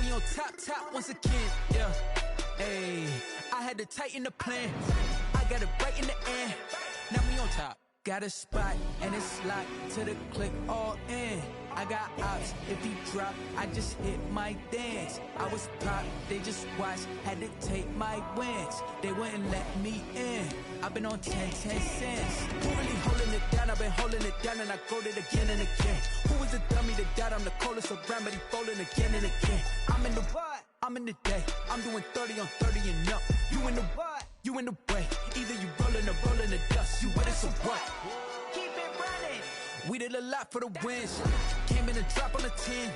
we on top once again, yeah. Hey, I had to tighten the plan. I got it right in the end. Now we on top. Got a spot and it's locked to the click all in. I got ops, if he drop, I just hit my dance. I was pop, they just watched, had to take my wins. They wouldn't let me in. I've been on 10 cents. Who really holding it down? I've been holding it down and I go it again and again. Who is the dummy that doubt? I'm the coldest around, but he folding again and again. I'm in the what? I'm in the day. I'm doing 30 on 30 and up. You in the what? You in the way. Either you rolling or rolling the dust. You with us or what? Keep it running. We did a lot for the wins. Came in and drop on the 10.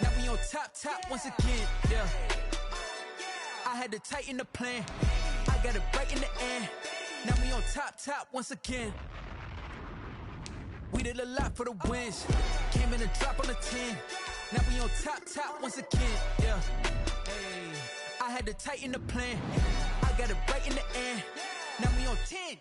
Now we on top once again, yeah. I had to tighten the plan. I got it right in the end. Now we on top once again. We did a lot for the wins. Came in and drop on the 10. Now we on top once again, yeah. Hey, I had to tighten the plan. I got it right in the end. Now we on 10.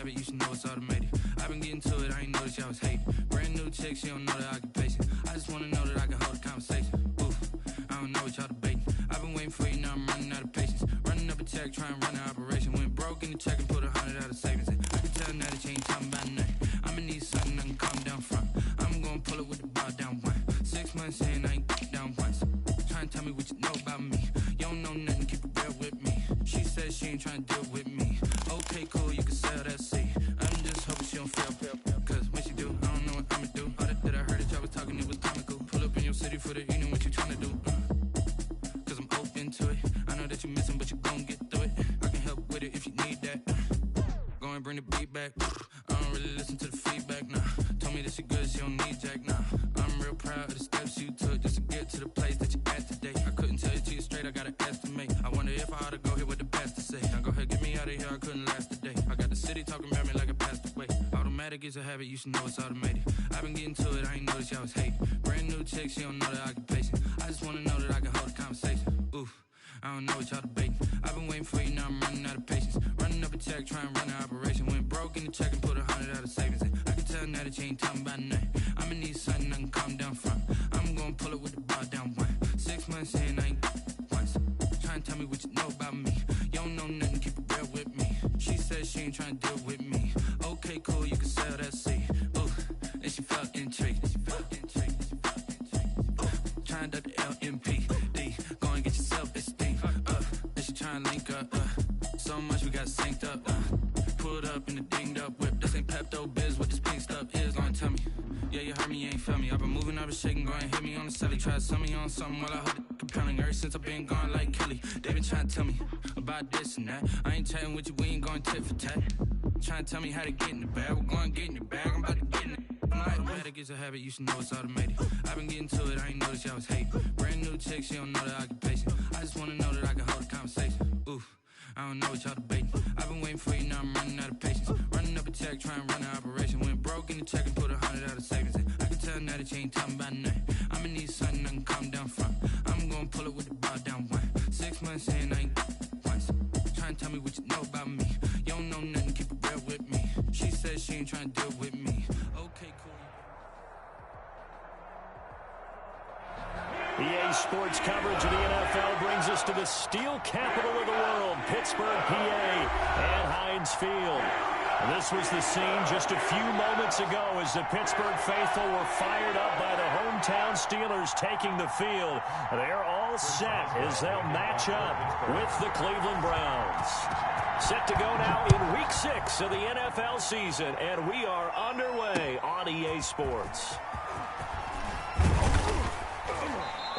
You should know it's automated. I've been getting to it, I ain't noticed y'all was hating. Brand new chick, she don't know the occupation. I just wanna know that I can hold a conversation. Oof, I don't know what y'all debating. I've been waiting for you, now I'm running out of patience. Running up a check, trying to run an operation. Went broke in the check and put 100 out of savings in. I can tell now that you ain't talking about nothing. I'ma need something I can calm down from. I'm gonna pull it with the bar down one. 6 months in, I ain't down once. Trying to tell me what you know about me. You don't know nothing, keep it real with me. She says she ain't trying to deal with me. Okay, cool, you can sell that seat. I'm just hoping she don't feel. Cause when she do, I don't know what I'ma do. All that I heard that y'all was talking, it was comical. Pull up in your city for the evening, what you trying to do? Cause I'm open to it. I know that you missing, but you gon' get through it. I can help with it if you need that. Go and bring the beat back. I don't really listen to the feedback, nah. Told me that she good, she don't need jack, nah. I'm real proud of the steps you took just to get to the place that you at today. I couldn't tell you to you straight, I gotta estimate. I wonder if I ought to go here with the best to say. Now go ahead, get me out of here, I couldn't last a day. I got the city talking about me like I passed away. Automatic is a habit, you should know it's automated. I've been getting to it, I ain't noticed y'all was hating. Brand new chick, she don't know the occupation. I just wanna know that I can hold a conversation. Oof, I don't know what y'all debating. I've been waiting for you, now I'm running out of patience. Running up a check, trying to run an operation. Went broke in the check and put 100 out of savings in. I can tell now that you ain't talking about nothing. I'ma need something I can calm down from. I'm gonna pull it with the bar down one. 6 months in, I ain't once. Trying to tell me what you know about me. You don't know nothing, keep it real with me. She says she ain't trying to deal with me. Okay, cool, you can sell that seat. Ooh, and she felt intrigued. Trying to duck the LMPD. Go and get your self-esteem up. And she trying to link up. So much we got synced up. Pulled up in the dinged up whip. This ain't Pepto-Biz, what this pink stuff is. Long tell me. Yeah, you heard me, you ain't feel me. I've been moving, I've been shaking, go and hit me on the celly. Try to sell me on something while I hold it compelling. Ever since I've been gone like Kelly, they been trying to tell me about this and that. I ain't chatting with you, we ain't going tit for tat. Trying to tell me how to get in the bag. We're going to get in the bag, I'm about to get in it. Automatic is a habit, you should know it's automated. I've been getting to it, I ain't noticed y'all was hating. Brand new chick, she don't know the occupation. I just wanna know that I can hold a conversation. Oof, I don't know what y'all debating. I've been waiting for you, now I'm running out of patience. Running up a check, trying to run an operation. Went broke in the check and put 100 out of savings in. I can tell now that you ain't talking about nothing. I'ma need something I can calm down from. I'm gonna pull it with the bar down one. 6 months in, I ain't once. Trying to tell me what you know about me. You don't know nothing, keep it real with me. She says she ain't trying to deal with me. Okay, cool. EA Sports coverage of the NFL brings us to the steel capital of the world, Pittsburgh, PA, and Heinz Field. This was the scene just a few moments ago as the Pittsburgh faithful were fired up by the hometown Steelers taking the field. They're all set as they'll match up with the Cleveland Browns. Set to go now in Week 6 of the NFL season, and we are underway on EA Sports.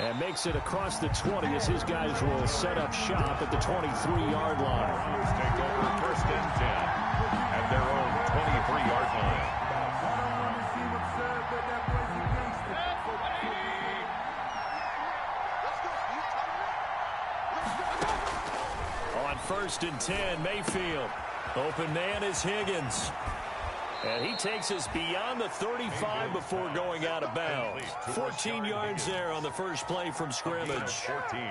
And makes it across the 20 as his guys will set up shop at the 23-yard line. Take over 1st and 10 at their own 23-yard line. On 1st and 10, Mayfield. Open man is Higgins. And he takes us beyond the 35 before going out of bounds. 14 yards there on the first play from scrimmage. 14.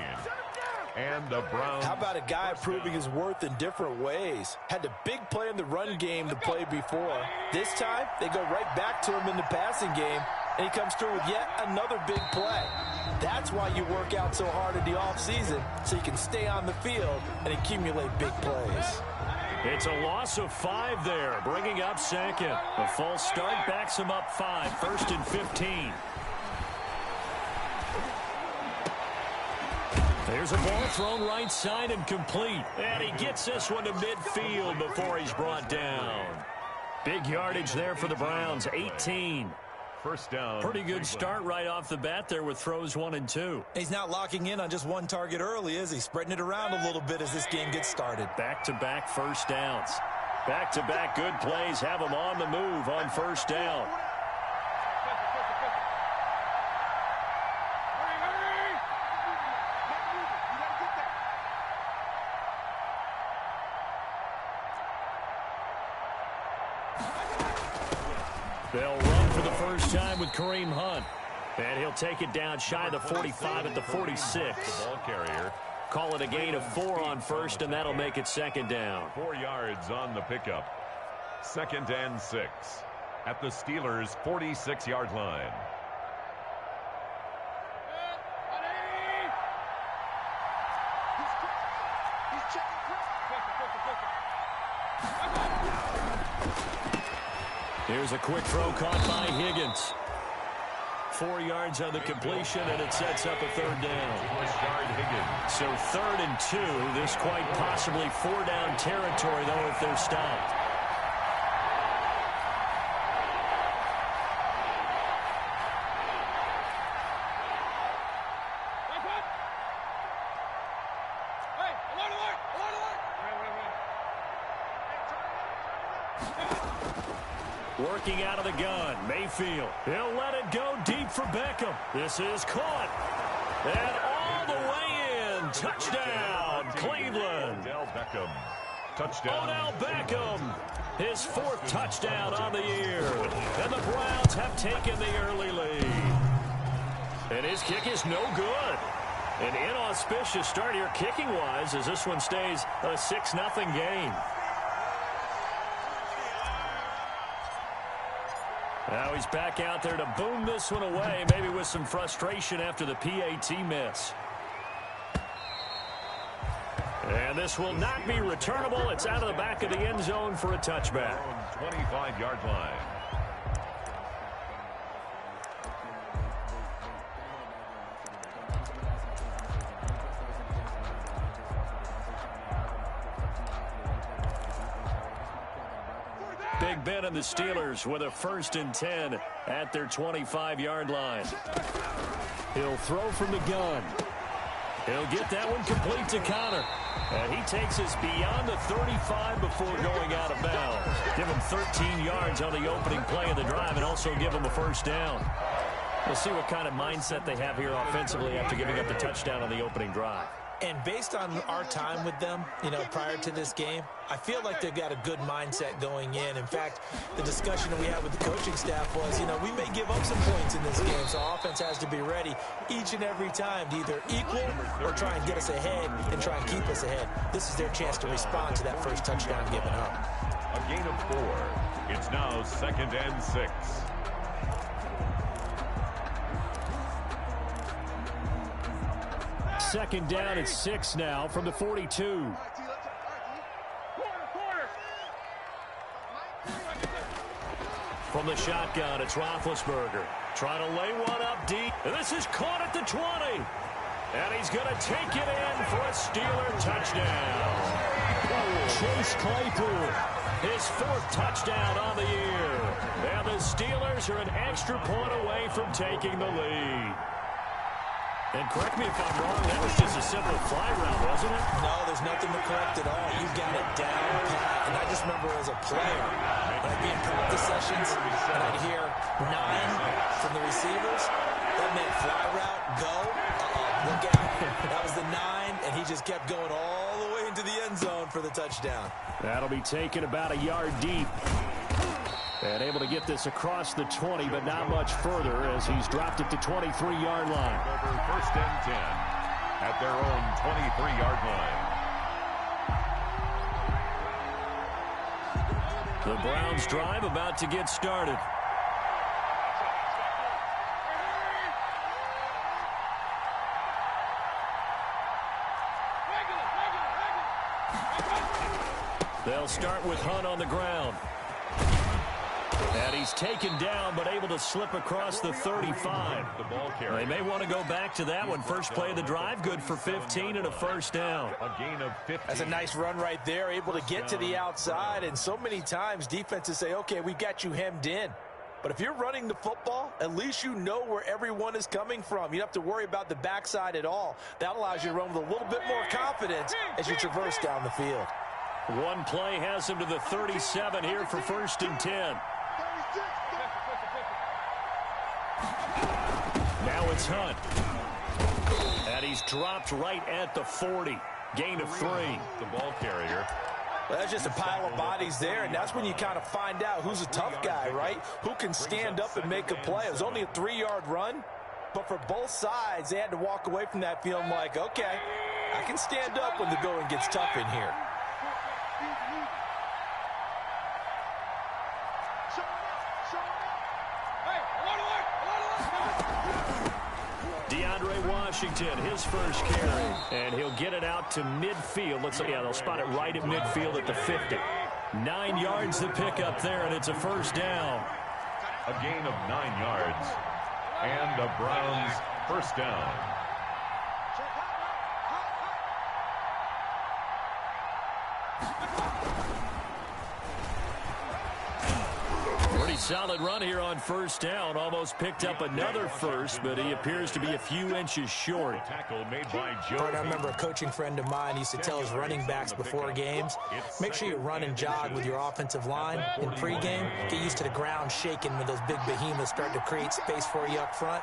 And the Browns. How about a guy proving his worth in different ways? Had the big play in the run game the play before. This time, they go right back to him in the passing game, and he comes through with yet another big play. That's why you work out so hard in the offseason, so you can stay on the field and accumulate big plays. It's a loss of 5 there, bringing up second. A false start backs him up 5, 1st and 15. There's a ball thrown right side and complete. And he gets this one to midfield before he's brought down. Big yardage there for the Browns, 18. First down. Pretty good start right off the bat there with throws 1 and 2. He's not locking in on just one target early, is he? Spreading it around a little bit as this game gets started. Back-to-back first downs. Back-to-back good plays have him on the move on first down. They'll run for the first time with Kareem Hunt. And he'll take it down shy of the 45 at the 46. The ball carrier. Call it a gain of 4 on first, and that'll make it second down. 4 yards on the pickup. 2nd and 6 at the Steelers' 46-yard line. Here's a quick throw caught by Higgins. 4 yards on the completion, and it sets up a third down. So 3rd and 2. This quite possibly 4-down territory, though, if they're stopped. Working out of the gun, Mayfield. He'll let it go deep for Beckham. This is caught. And all the way in. Touchdown, Cleveland. Odell Beckham. Touchdown. Odell Beckham. His 4th touchdown on the year. And the Browns have taken the early lead. And his kick is no good. An inauspicious start here kicking-wise as this one stays a 6-0 game. Now he's back out there to boom this one away, maybe with some frustration after the PAT miss. And this will not be returnable. It's out of the back of the end zone for a touchback. 25-yard line. Big Ben and the Steelers with a 1st and 10 at their 25-yard line. He'll throw from the gun. He'll get that one complete to Connor. And he takes us beyond the 35 before going out of bounds. Give him 13 yards on the opening play of the drive and also give him a first down. We'll see what kind of mindset they have here offensively after giving up the touchdown on the opening drive. And based on our time with them, prior to this game, I feel like they've got a good mindset going in. In fact, the discussion that we had with the coaching staff was, we may give up some points in this game, so offense has to be ready each and every time to either equal or try and get us ahead and try and keep us ahead. This is their chance to respond to that first touchdown given up. A gain of 4. It's now 2nd and 6. Second down at 6 now from the 42. From the shotgun, it's Roethlisberger. Trying to lay one up deep. And this is caught at the 20. And he's going to take it in for a Steeler touchdown. Chase Claypool, his 4th touchdown on the year. And the Steelers are an extra point away from taking the lead. And correct me if I'm wrong, that was just a simple fly route, wasn't it? No, there's nothing to correct at all. You got it down pat. And I just remember as a player, when I'd be in practice sessions, and I'd hear 9 from the receivers, that meant fly route, go, look out. That was the 9, and he just kept going all the way into the end zone for the touchdown. That'll be taken about a yard deep. And able to get this across the 20, but not much further as he's dropped it to 23-yard line. Over first and 10 at their own 23-yard line. The Browns drive about to get started. They'll start with Hunt on the ground. And he's taken down, but able to slip across the 35. The ball carrier. They may want to go back to that one. First play of the drive, good for 15 and a first down. A gain of 15. That's a nice run right there, able to get to the outside. And so many times defenses say, okay, we've got you hemmed in. But if you're running the football, at least you know where everyone is coming from. You don't have to worry about the backside at all. That allows you to run with a little bit more confidence as you traverse down the field. One play has him to the 37 here for first and 10. Now it's Hunt. And he's dropped right at the 40. Gain of 3. The ball carrier. Well, that's just a pile of bodies there, and that's when you kind of find out who's a tough guy, right? Who can stand up and make a play. It was only a 3-yard run, but for both sides, they had to walk away from that feeling like, okay, I can stand up when the going gets tough in here. Washington, his first carry, and he'll get it out to midfield. Looks like, yeah, they'll spot it right at midfield at the 50. 9 yards to pick up there, and it's a first down. A gain of 9 yards, and the Browns first down. Solid run here on first down. Almost picked up another first, but he appears to be a few inches short. Tackle made by Joe. I remember a coaching friend of mine used to tell his running backs before games, make sure you run and jog with your offensive line in pregame. Get used to the ground shaking when those big behemoths start to create space for you up front.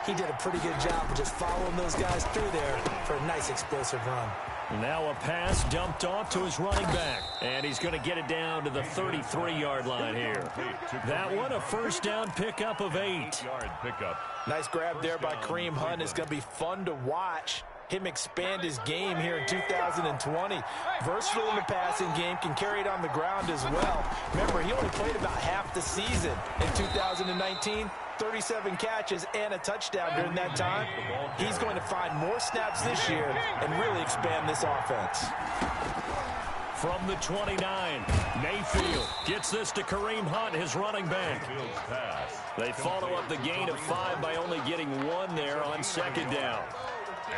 He did a pretty good job of just following those guys through there for a nice explosive run. Now a pass dumped off to his running back. And he's going to get it down to the 33-yard line here. That one, a first down pickup of 8. 8-yard pickup. Nice grab there by Kareem Hunt. It's going to be fun to watch him expand his game here in 2020. Versatile in the passing game, can carry it on the ground as well. Remember, he only played about half the season in 2019. 37 catches and a touchdown during that time. He's going to find more snaps this year and really expand this offense. From the 29, Mayfield gets this to Kareem Hunt, his running back. They follow up the gain of 5 by only getting 1 there on second down.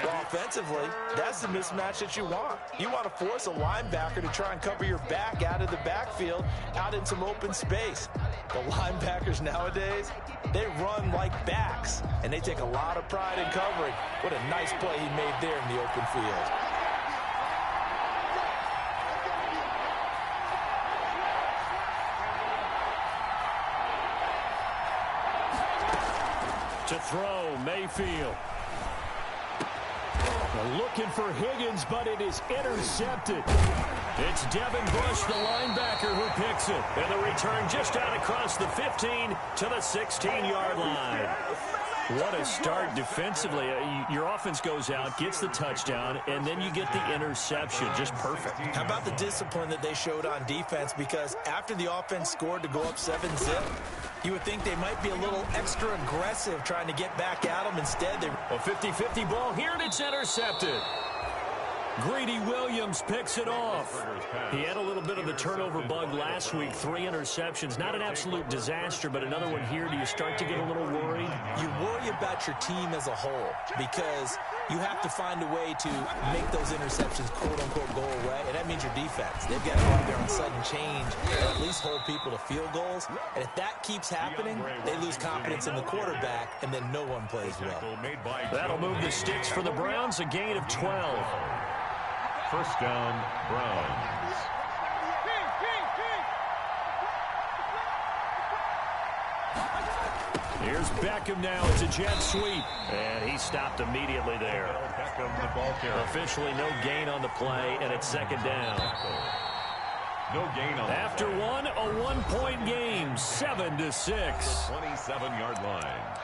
Well, offensively, that's the mismatch that you want. You want to force a linebacker to try and cover your back out of the backfield, out in some open space. The linebackers nowadays, they run like backs, and they take a lot of pride in covering. What a nice play he made there in the open field. To throw, Mayfield. Looking for Higgins, but it is intercepted. It's Devin Bush, the linebacker, who picks it. And the return just out across the 15 to the 16-yard line. What a start defensively. Your offense goes out, gets the touchdown, and then you get the interception. Just perfect. How about the discipline that they showed on defense? Because after the offense scored to go up 7-zip, you would think they might be a little extra aggressive trying to get back at them. Instead, they... A 50-50 ball here, and it's intercepted. Greedy Williams picks it off. He had a little bit of the turnover bug last week, 3 interceptions. Not an absolute disaster, but another one here. Do you start to get a little worried? You worry about your team as a whole because you have to find a way to make those interceptions, quote-unquote, go away, and that means your defense. They've got to go out there on sudden change and at least hold people to field goals. And if that keeps happening, they lose confidence in the quarterback, and then no one plays well. That'll move the sticks for the Browns, a gain of 12. First down, Browns. Here's Beckham now. It's a jet sweep. And he stopped immediately there. Beckham, the ball carrier. Officially no gain on the play, and it's second down. No gain on After one, a one-point game, 7-6. 27-yard line.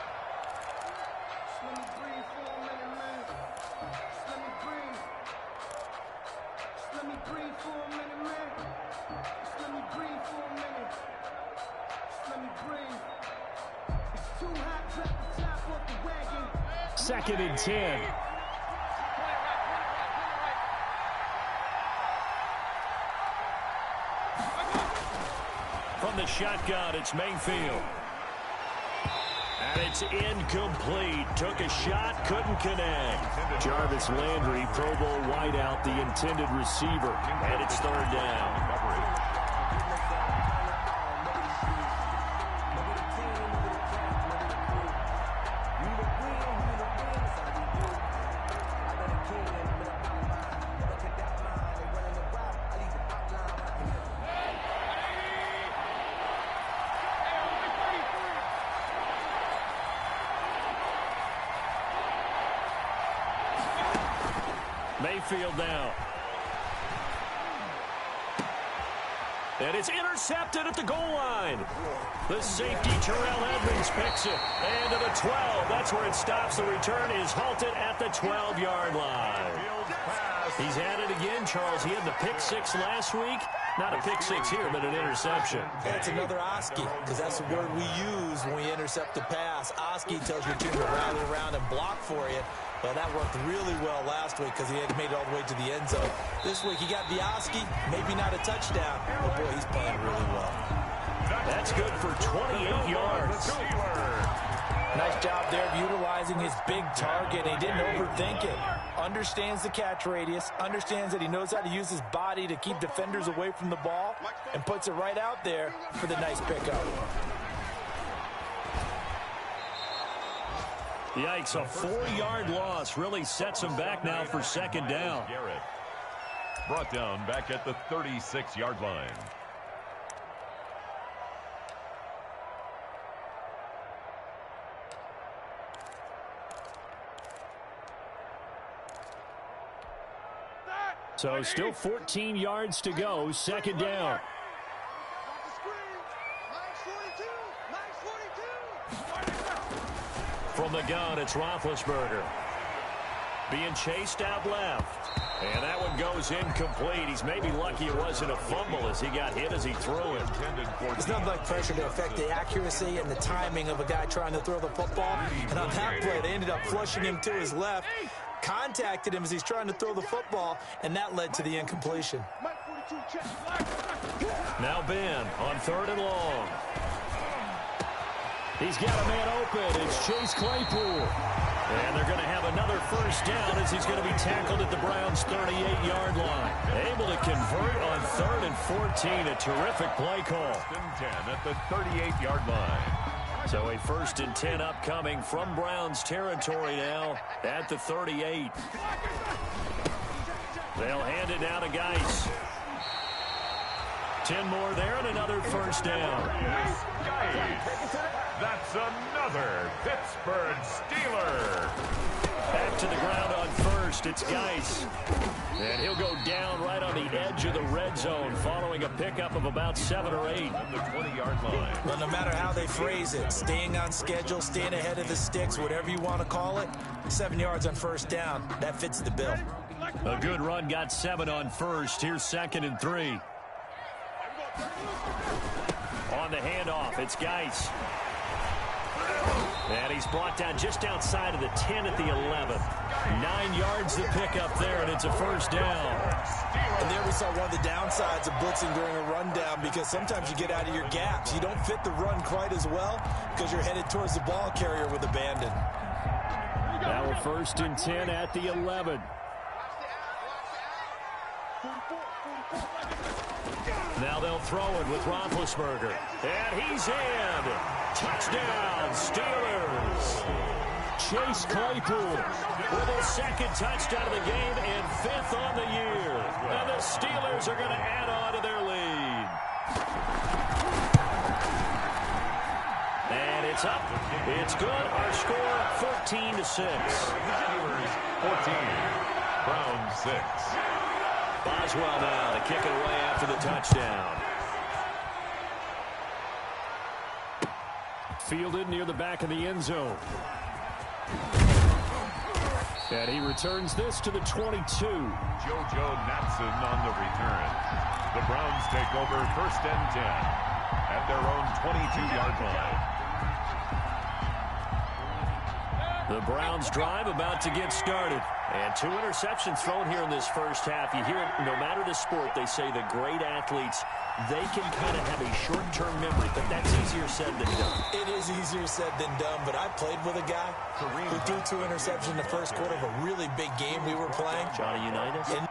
Second and 10. From the shotgun, it's Mayfield. And it's incomplete. Took a shot, couldn't connect. Jarvis Landry, Pro Bowl wideout, the intended receiver. And it's third down. Mayfield now. And it's intercepted at the goal line. The safety, Terrell Edmonds, picks it. And to the 12. That's where it stops. The return is halted at the 12-yard line. He's had it again, Charles. He had the pick six last week. Not a pick six here, but an interception. That's another Oski, because that's the word we use when we intercept the pass. Oski tells your team to rally around and block for you. Well, that worked really well last week because he had made it all the way to the end zone. This week, he got the Oski, maybe not a touchdown, but boy, he's playing really well. That's good for 28 yards. Nice job there of utilizing his big target. He didn't overthink it. Understands the catch radius, understands that he knows how to use his body to keep defenders away from the ball, and puts it right out there for the nice pickup. Yikes, a 4-yard loss really sets him back now for second down. Garrett brought down back at the 36-yard line. So still 14 yards to go, second down. From the gun, it's Roethlisberger. Being chased out left. And that one goes incomplete. He's maybe lucky it wasn't a fumble as he got hit as he threw it. It's nothing like pressure to affect the accuracy and the timing of a guy trying to throw the football. And on that play, they ended up flushing him to his left. Contacted him as he's trying to throw the football, and that led to the incompletion. Now Ben on third and long. He's got a man open. It's Chase Claypool. And they're going to have another first down as he's going to be tackled at the Browns' 38-yard line. Able to convert on third and 14. A terrific play call. First and 10 at the 38-yard line. So a first and 10 upcoming from Browns territory now at the 38. They'll hand it now to Geis. 10 more there and another first down. That's another Pittsburgh Steeler. Back to the ground on first. It's Geis. And he'll go down right on the edge of the red zone following a pickup of about 7 or 8. On the 20-yard line. Well, no matter how they phrase it, staying on schedule, staying ahead of the sticks, whatever you want to call it, 7 yards on first down, that fits the bill. A good run got 7 on first. Here's second and 3. On the handoff, it's Geis. And he's brought down just outside of the 10 at the 11. 9 yards to pick up there, and it's a first down. And there we saw one of the downsides of blitzing during a rundown, because sometimes you get out of your gaps. You don't fit the run quite as well because you're headed towards the ball carrier with abandon. Now we're 1st and 10 at the 11. Now they'll throw it with Roethlisberger. And he's in. Touchdown, Steelers. Chase Claypool with his 2nd touchdown of the game and 5th on the year. And the Steelers are going to add on to their lead. And it's up. It's good. Our score, 14-6. Steelers 14, Browns 6. Boswell now to kick it away after the touchdown. Fielded near the back of the end zone. And he returns this to the 22. JoJo Natson on the return. The Browns take over 1st and 10 at their own 22-yard line. The Browns drive about to get started. And 2 interceptions thrown here in this first half. You hear it, no matter the sport, they say the great athletes, they can kind of have a short-term memory, but that's easier said than done. It is easier said than done, but I played with a guy who threw 2 interceptions in the first quarter of a really big game we were playing. Johnny Unitas?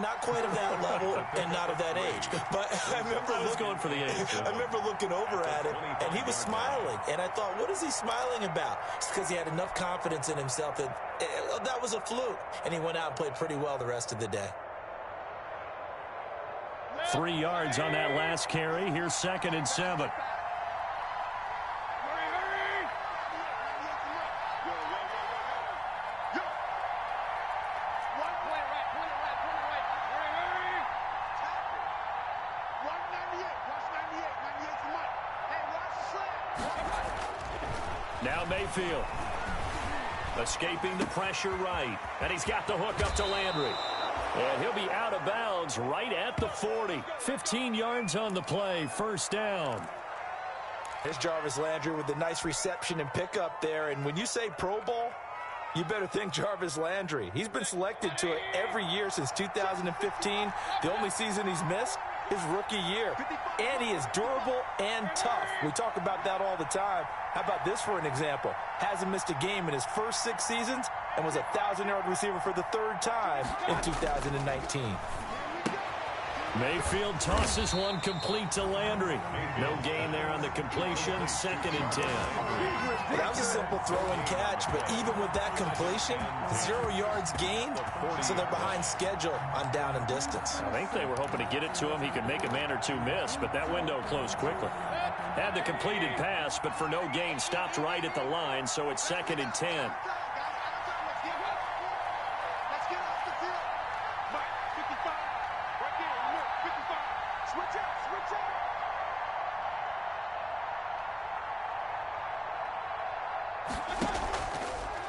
Not quite of that level and not of that age. But I remember looking over at him, and he was smiling. And I thought, what is he smiling about? It's because he had enough confidence in himself that that was a fluke. And he went out and played pretty well the rest of the day. 3 yards on that last carry. Here's 2nd and 7. Now Mayfield escaping the pressure right. And he's got the hook up to Landry. And he'll be out of bounds right at the 40. 15 yards on the play. First down. Here's Jarvis Landry with a nice reception and pickup there. And when you say Pro Bowl, you better think Jarvis Landry. He's been selected to it every year since 2015. The only season he's missed, his rookie year. And he is durable and tough. We talk about that all the time. How about this for an example? Hasn't missed a game in his first 6 seasons and was a 1,000-yard receiver for the 3rd time in 2019. Mayfield tosses one complete to Landry. No gain there on the completion. 2nd and 10. Well, that was a simple throw and catch, but even with that completion, 0 yards gained, so they're behind schedule on down and distance. I think they were hoping to get it to him. He could make a man or 2 miss, but that window closed quickly. Had the completed pass, but for no gain, stopped right at the line, so it's 2nd and 10.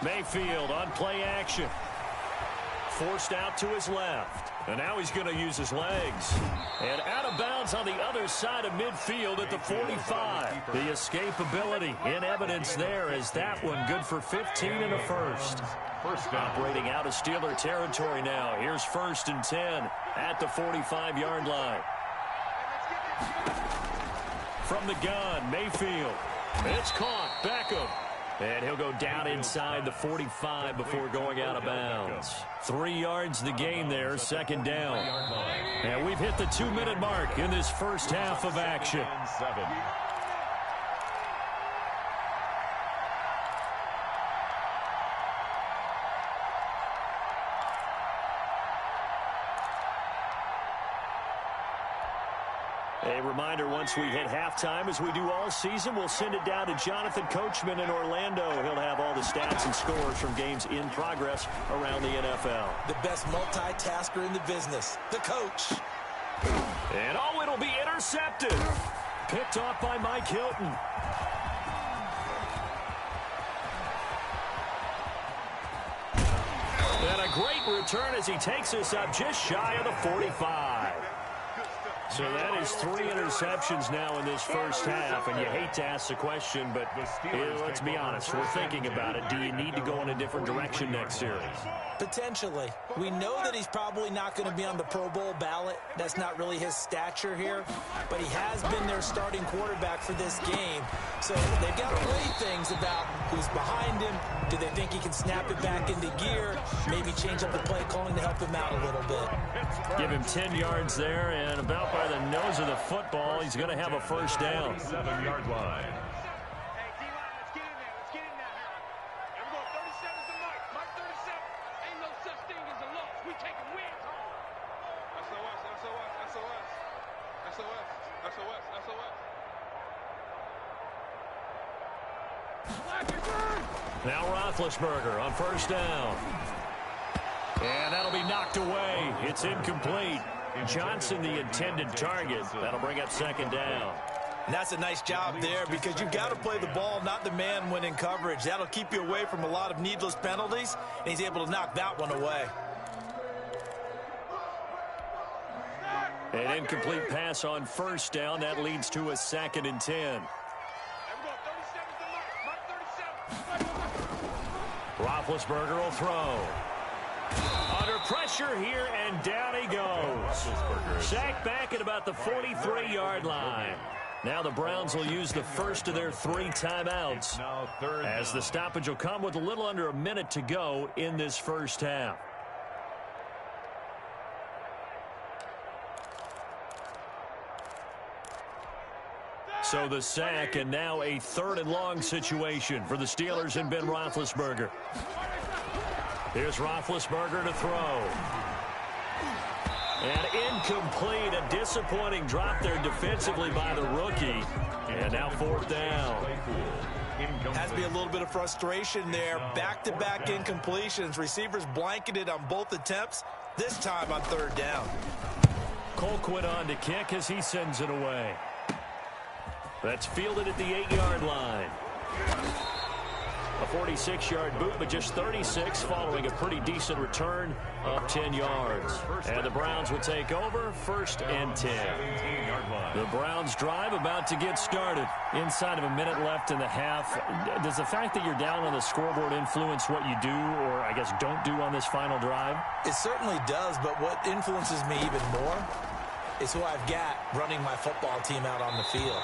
Mayfield on play action. Forced out to his left. And now he's going to use his legs. And out of bounds on the other side of midfield at the 45. The escapability in evidence there as that one good for 15 and a first. Operating out of Steeler territory now. Here's 1st and 10 at the 45-yard line. From the gun, Mayfield. It's caught. Beckham. And he'll go down inside the 45 before going out of bounds. 3 yards the gain there, 2nd down. And we've hit the 2-minute mark in this first half of action. A reminder, once we hit halftime, as we do all season, we'll send it down to Jonathan Coachman in Orlando. He'll have all the stats and scores from games in progress around the NFL. The best multitasker in the business, the coach. And it'll be intercepted. Picked off by Mike Hilton. And a great return as he takes us up just shy of the 45. So that is 3 interceptions now in this first half, and you hate to ask the question, but let's be honest, we're thinking about it. Do you need to go in a different direction next series? Potentially. We know that he's probably not going to be on the Pro Bowl ballot. That's not really his stature here, but he has been their starting quarterback for this game. So they've got to weigh things about who's behind him. Do they think he can snap it back into gear? Maybe change up the play calling to help him out a little bit. Give him 10 yards there, and about by the nose of the football, he's going to have a first down. 7-yard line. Now Roethlisberger on first down. And that'll be knocked away. It's incomplete. Johnson, the intended target. That'll bring up second down. And that's a nice job there because you've got to play the ball, not the man when in coverage. That'll keep you away from a lot of needless penalties, and he's able to knock that one away. An incomplete pass on first down. That leads to a 2nd and 10. Roethlisberger will throw. Under pressure here, and down he goes. Sacked back at about the 43-yard line. Now the Browns will use the first of their 3 timeouts, as the stoppage will come with a little under a minute to go in this first half. So the sack, and now a 3rd and long situation for the Steelers and Ben Roethlisberger. Here's Roethlisberger to throw. And incomplete. A disappointing drop there defensively by the rookie. And now 4th down. Has to be a little bit of frustration there. Back-to-back incompletions. Receivers blanketed on both attempts, this time on 3rd down. Colquitt on to kick as he sends it away. That's fielded at the 8-yard line. A 46-yard boot, but just 36 following a pretty decent return of 10 yards. And the Browns will take over, 1st and 10. The Browns drive about to get started. Inside of a minute left in the half. Does the fact that you're down on the scoreboard influence what you do, or I guess don't do on this final drive? It certainly does, but what influences me even more is who I've got running my football team out on the field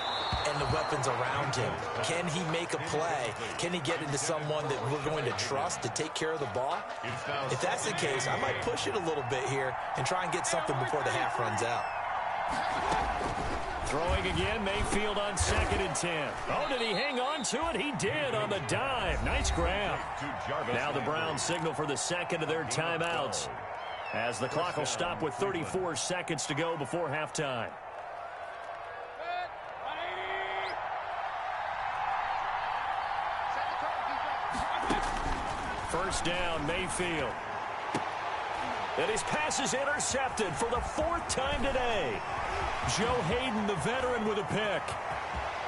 and the weapons around him. Can he make a play? Can he get into someone that we're going to trust to take care of the ball? If that's the case, I might push it a little bit here and try and get something before the half runs out. Throwing again, Mayfield on 2nd and 10. Oh, did he hang on to it? He did on the dive. Nice grab. Now the Browns signal for the 2nd of their timeouts, as the clock will stop with 34 seconds to go before halftime. First down, Mayfield. And his pass is intercepted for the 4th time today. Joe Hayden, the veteran, with a pick.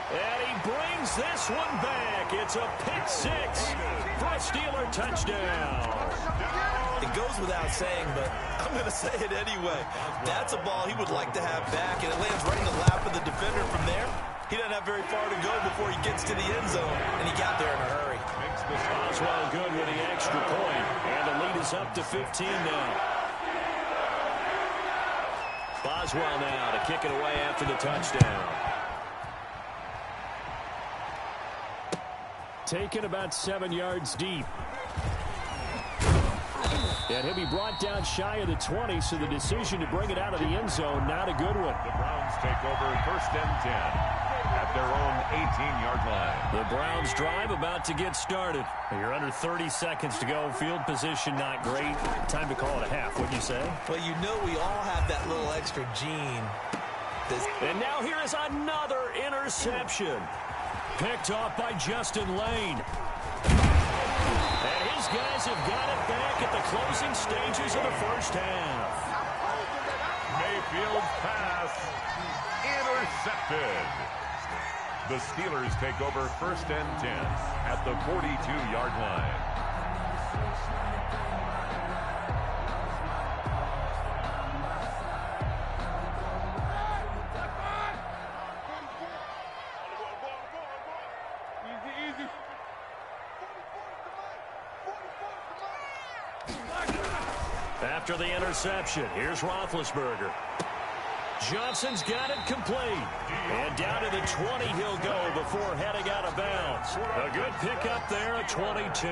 And he brings this one back. It's a pick 6 for a Steeler touchdown. It goes without saying, but I'm going to say it anyway. That's a ball he would like to have back, and it lands right in the lap of the defender. From there, he doesn't have very far to go before he gets to the end zone, and he got there in a hurry. Oswald good with the extra point, and the lead is up to 15 now. Boswell now to kick it away after the touchdown. Taken about 7 yards deep. And he'll be brought down shy of the 20, so the decision to bring it out of the end zone, not a good one. The Browns take over 1st and 10 at their own 18-yard line. The Browns drive about to get started. You're under 30 seconds to go. Field position not great. Time to call it a half, wouldn't you say? Well, you know we all have that little extra gene this. And now here is another interception. Picked off by Justin Lane. And his guys have got it back at the closing stages of the first half. Mayfield's pass intercepted. The Steelers take over 1st and 10 at the 42-yard line. After the interception, here's Roethlisberger. Johnson's got it complete. And down to the 20 he'll go before heading out of bounds. A good pickup there at 22.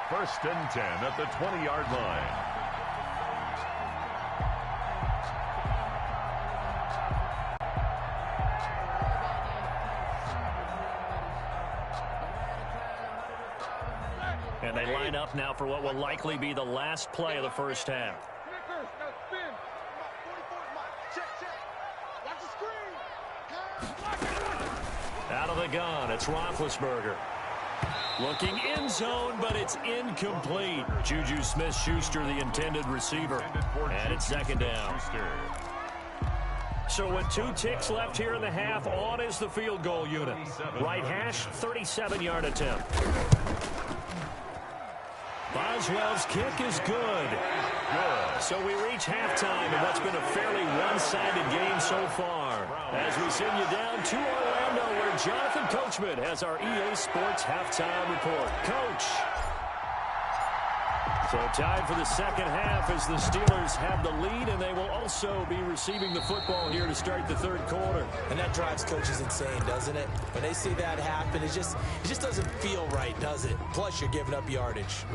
1st and 10 at the 20-yard line. And they line up now for what will likely be the last play of the first half. Out of the gun, it's Roethlisberger. Looking end zone, but it's incomplete. Juju Smith-Schuster, the intended receiver. And it's 2nd down. So with 2 ticks left here in the half, on is the field goal unit. Right hash, 37-yard attempt. Boswell's kick is good. So we reach halftime in what's been a fairly one-sided game so far. As we send you down to Orlando, where Jonathan Coachman has our EA Sports halftime report. Coach. So time for the second half as the Steelers have the lead, and they will also be receiving the football here to start the third quarter. And that drives coaches insane, doesn't it? When they see that happen, it just doesn't feel right, does it? Plus, you're giving up yardage.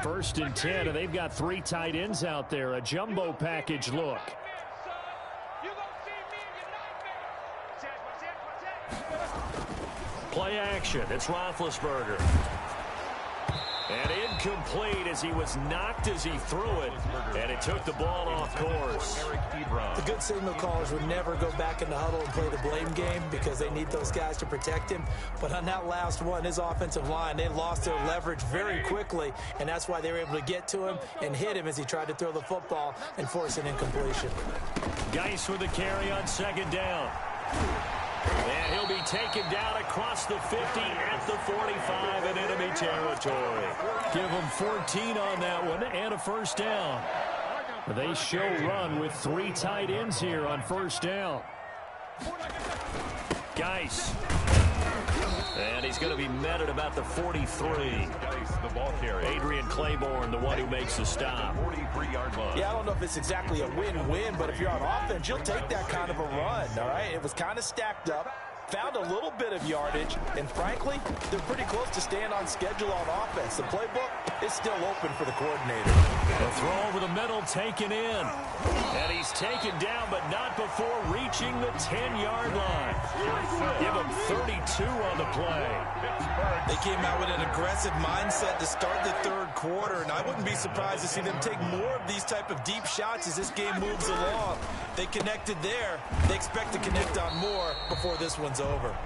1st and 10, and they've got 3 tight ends out there. A jumbo package look. Play action. It's Roethlisberger. And incomplete as he was knocked as he threw it. And it took the ball off course. The good signal callers would never go back in the huddle and play the blame game because they need those guys to protect him. But on that last one, his offensive line, they lost their leverage very quickly. And that's why they were able to get to him and hit him as he tried to throw the football and force an incompletion. Geis with the carry on 2nd down. And he'll be taken down across the 50 at the 45 in enemy territory. Give him 14 on that one and a 1st down. They show run with 3 tight ends here on 1st down. Geis. And he's going to be met at about the 43. The ball carrier. Adrian Claiborne, the one who makes the stop. 43-yard line. Yeah, I don't know if it's exactly a win-win, but if you're on offense, you'll take that kind of a run, all right? It was kind of stacked up, found a little bit of yardage, and frankly, they're pretty close to staying on schedule on offense. The playbook is still open for the coordinator. A throw over the middle taken in. And he's taken down, but not before reaching the 10-yard line. Give him 32 on the play. They came out with an aggressive mindset to start the third quarter, and I wouldn't be surprised to see them take more of these type of deep shots as this game moves along. They connected there. They expect to connect on more before this one's over.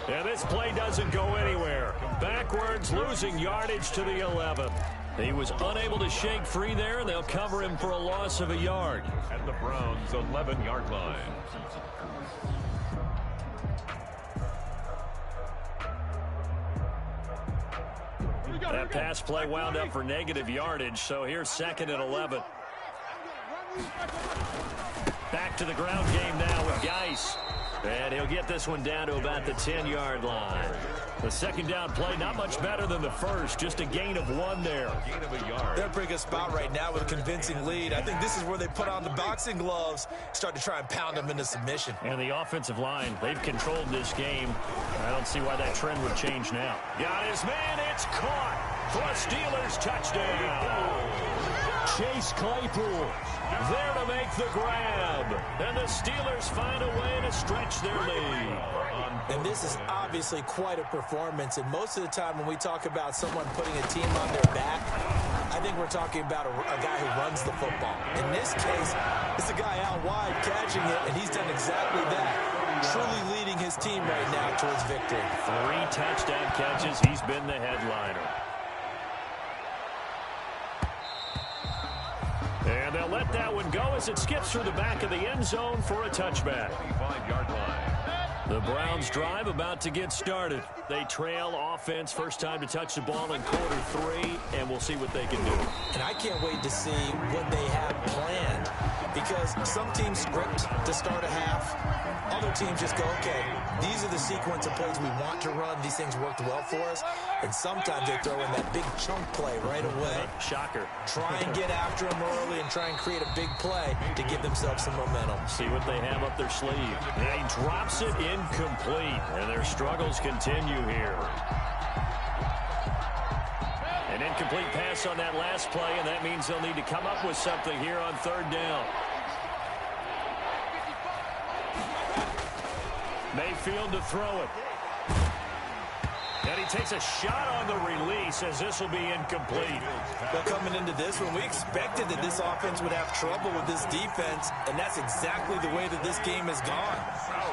And this play doesn't go anywhere. Backwards, losing yardage to the 11. He was unable to shake free there, and they'll cover him for a loss of a yard. At the Browns' 11-yard line. That pass play wound up for negative yardage, so here's 2nd and 11. Back to the ground game now with Geis. And he'll get this one down to about the 10-yard line. The 2nd down play, not much better than the first. Just a gain of 1 there. Gain of a yard. They're in a pretty good spot right now with a convincing lead. I think this is where they put on the boxing gloves, start to try and pound them into submission. And the offensive line, they've controlled this game. I don't see why that trend would change now. Got his man, it's caught for a Steelers touchdown. Chase Claypool there to make the grab. And the Steelers find a way to stretch their lead. And this is obviously quite a performance. And most of the time when we talk about someone putting a team on their back, I think we're talking about a guy who runs the football. In this case, it's a guy out wide catching it, and he's done exactly that, truly leading his team right now towards victory. 3 touchdown catches. He's been the headliner. And they'll let that one go as it skips through the back of the end zone for a touchback. 25-yard line. The Browns drive about to get started. They trail offense, first time to touch the ball in quarter 3, and we'll see what they can do. And I can't wait to see what they have planned, because some teams script to start a half. Other teams just go, okay, these are the sequence of plays we want to run. These things worked well for us. And sometimes they throw in that big chunk play right away. Shocker. Try and get after them early and try and create a big play to give themselves some momentum. See what they have up their sleeve. And he drops it incomplete, and their struggles continue here. An incomplete pass on that last play, and that means they'll need to come up with something here on third down. Mayfield to throw it. And he takes a shot on the release as this will be incomplete. Well, coming into this one, we expected that this offense would have trouble with this defense, and that's exactly the way that this game has gone.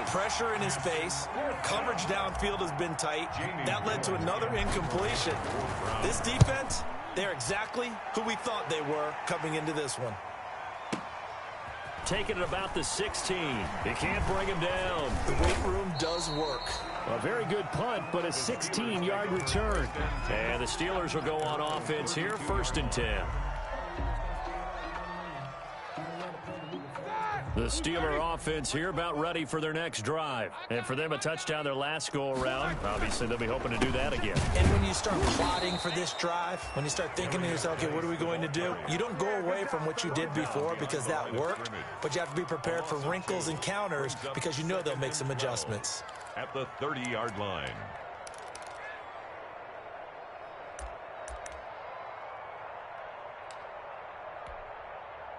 Pressure in his face. Coverage downfield has been tight. That led to another incompletion. This defense, they're exactly who we thought they were coming into this one. Taking it about the 16. He can't bring him down. The weight room does work. A very good punt, but a 16-yard return. And the Steelers will go on offense here, 1st and 10. The Steeler offense here about ready for their next drive. And for them, a touchdown their last go-around. Obviously, they'll be hoping to do that again. And when you start plotting for this drive, when you start thinking to yourself, okay, what are we going to do? You don't go away from what you did before because that worked, but you have to be prepared for wrinkles and counters because you know they'll make some adjustments. At the 30-yard line.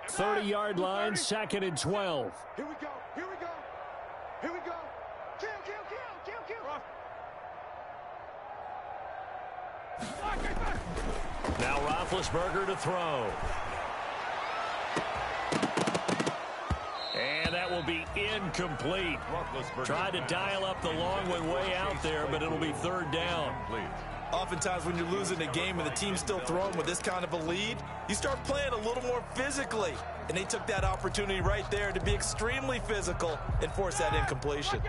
Thirty-yard line, 2nd and 12. Here we go. Here we go. Here we go. Kill, kill, kill, kill, kill. Now Roethlisberger to throw. And that will be incomplete. Tried to dial up the long one way out there, but it'll be 3rd down. Oftentimes when you're losing a game and the team's still throwing with this kind of a lead, you start playing a little more physically. And they took that opportunity right there to be extremely physical and force that incompletion.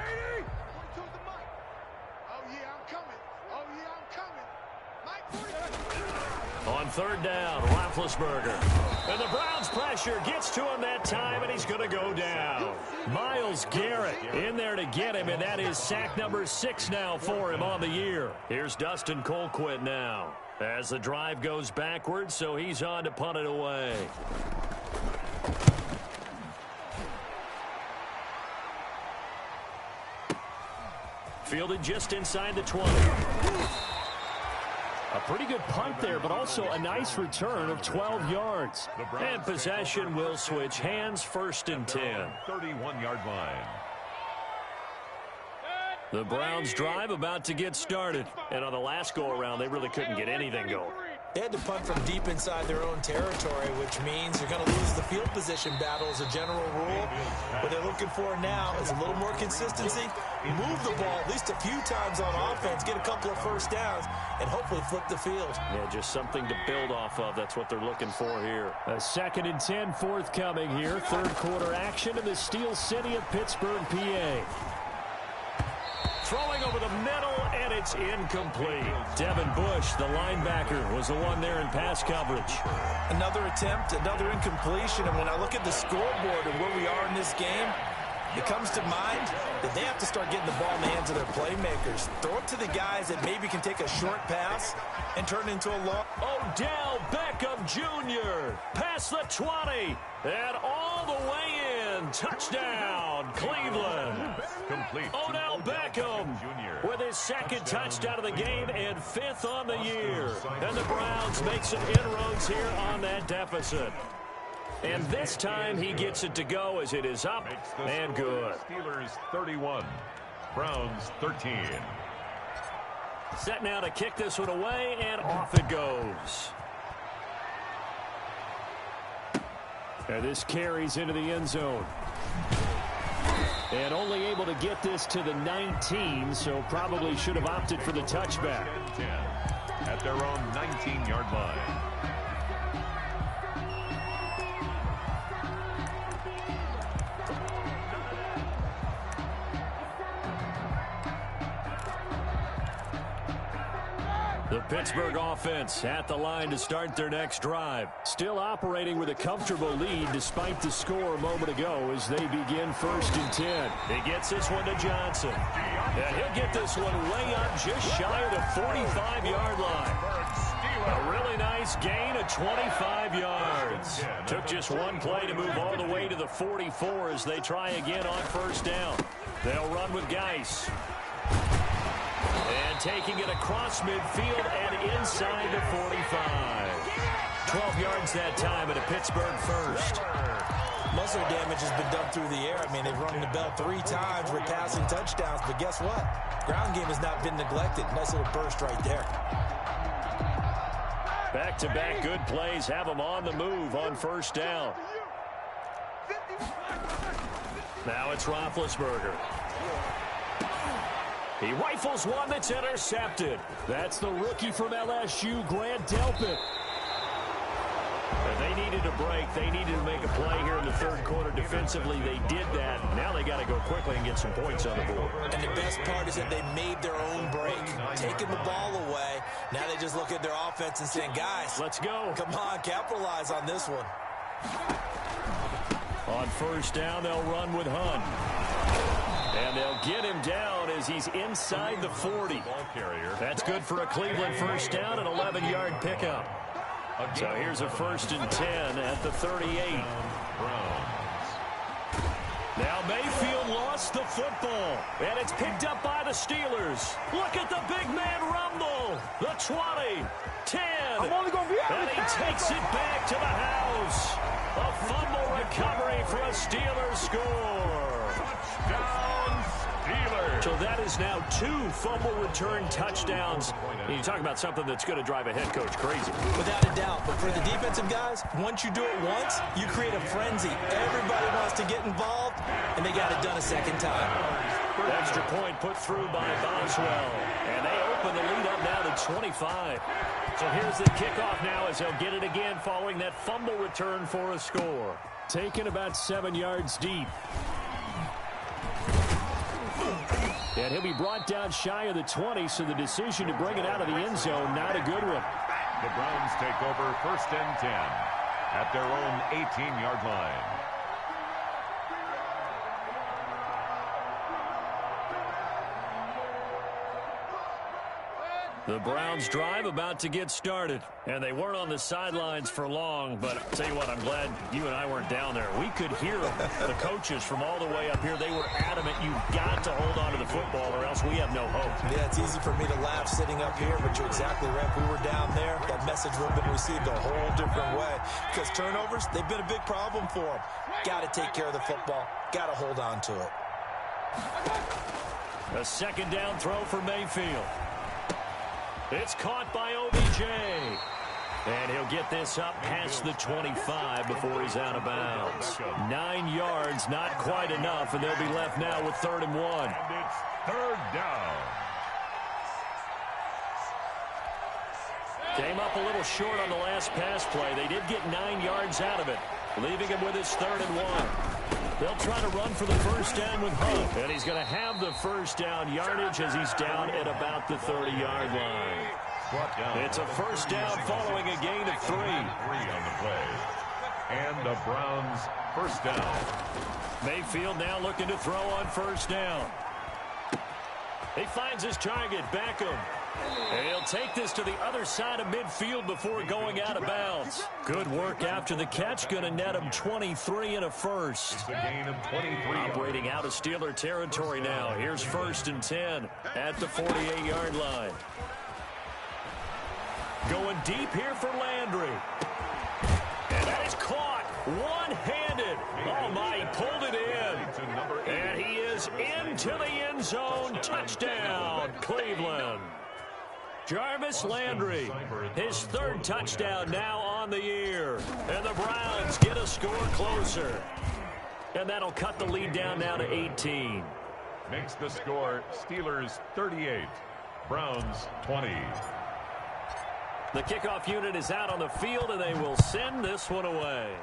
On 3rd down, Roethlisberger. And the Browns pressure gets to him that time, and he's going to go down. Myles Garrett in there to get him, and that is sack number 6 now for him on the year. Here's Dustin Colquitt now as the drive goes backwards, so he's on to punt it away. Fielded just inside the 20. A pretty good punt there, but also a nice return of 12 yards. And possession will switch hands, 1st and 10. 31-yard line. The Browns drive about to get started. And on the last go-around, they really couldn't get anything going. They had to punt from deep inside their own territory, which means you're going to lose the field position battle as a general rule. What they're looking for now is a little more consistency. Move the ball at least a few times on offense, get a couple of first downs, and hopefully flip the field. Yeah, just something to build off of. That's what they're looking for here. A 2nd and 10 forthcoming here. 3rd quarter action in the Steel City of Pittsburgh, PA. Throwing over the middle, and it's incomplete. Devin Bush, the linebacker, was the one there in pass coverage. Another attempt, another incompletion, and when I look at the scoreboard and where we are in this game, it comes to mind that they have to start getting the ball in the hands of their playmakers. Throw it to the guys that maybe can take a short pass and turn it into a long. Odell Beckham Jr. past the 20 and all the way in. Touchdown, Cleveland. Complete. Odell Beckham with his 2nd touchdown of the game and 5th on the year. And the Browns make some inroads here on that deficit. And this time he gets it to go as it is up and good. Steelers 31, Browns 13. Set now to kick this one away, and off it goes. And this carries into the end zone. And only able to get this to the 19, so probably should have opted for the touchback. 10 at their own 19-yard line. The Pittsburgh offense at the line to start their next drive. Still operating with a comfortable lead despite the score a moment ago as they begin 1st and 10. He gets this one to Johnson. And he'll get this one way up just shy of the 45-yard line. A really nice gain of 25 yards. Took just one play to move all the way to the 44 as they try again on 1st down. They'll run with Geis. And taking it across midfield and inside the 45. 12 yards that time at a Pittsburgh first. Muscle damage has been done through the air. I mean, they've rung the bell 3 times with passing touchdowns, but guess what? Ground game has not been neglected. Nice little burst right there. Back-to-back good plays have them on the move on 1st down. Now it's Roethlisberger. He rifles one that's intercepted. That's the rookie from LSU, Grant Delpit. And they needed a break. They needed to make a play here in the 3rd quarter defensively. They did that. Now they got to go quickly and get some points on the board. And the best part is that they made their own break, taking the ball away. Now they just look at their offense and saying, guys, let's go. Come on, capitalize on this one. On 1st down, they'll run with Hunt. And they'll get him down as he's inside the 40. That's good for a Cleveland 1st down, an 11-yard pickup. So here's a 1st and 10 at the 38. Now Mayfield lost the football, and it's picked up by the Steelers. Look at the big man rumble. The 20, 10, and he takes it back to the house. A fumble recovery for a Steelers score. Touchdown, Steelers. So that is now 2 fumble return touchdowns. You talk about something that's going to drive a head coach crazy. Without a doubt. But for the defensive guys, once you do it once, you create a frenzy. Everybody wants to get involved, and they got it done a 2nd time. Extra point put through by Boswell. And they open the lead up now to 25. So here's the kickoff now as they'll get it again following that fumble return for a score. Taken about 7 yards deep. And he'll be brought down shy of the 20, so the decision to bring it out of the end zone, not a good one. The Browns take over 1st and 10 at their own 18-yard line. The Browns drive about to get started. And they weren't on the sidelines for long, but I'll tell you what, I'm glad you and I weren't down there. We could hear the coaches from all the way up here. They were adamant, you've got to hold on to the football or else we have no hope. Yeah, it's easy for me to laugh sitting up here, but you're exactly right. If we were down there, that message would have been received a whole different way. Because turnovers, they've been a big problem for them. Got to take care of the football. Got to hold on to it. A 2nd down throw for Mayfield. It's caught by OBJ. And he'll get this up past the 25 before he's out of bounds. 9 yards, not quite enough, and they'll be left now with 3rd and 1. And it's 3rd down. Came up a little short on the last pass play. They did get 9 yards out of it, leaving him with his 3rd and 1. They'll try to run for the 1st down with Hunt. And he's going to have the 1st down yardage as he's down at about the 30-yard line. It's a 1st down following a gain of 3. 3 on the play. And the Browns 1st down. Mayfield now looking to throw on 1st down. He finds his target, Beckham. And he'll take this to the other side of midfield before going out of bounds. Good work after the catch. Going to net him 23 and a 1st. It's a gain of 23. Operating out of Steeler territory now. Here's 1st and 10 at the 48-yard line. Going deep here for Landry. And that is caught one-handed. Oh, my, he pulled it in. And he is into the end zone. Touchdown, Cleveland. Jarvis Landry, his third touchdown now on the year. And the Browns get a score closer. And that'll cut the lead down now to 18. Makes the score Steelers 38, Browns 20. The kickoff unit is out on the field, and they will send this one away.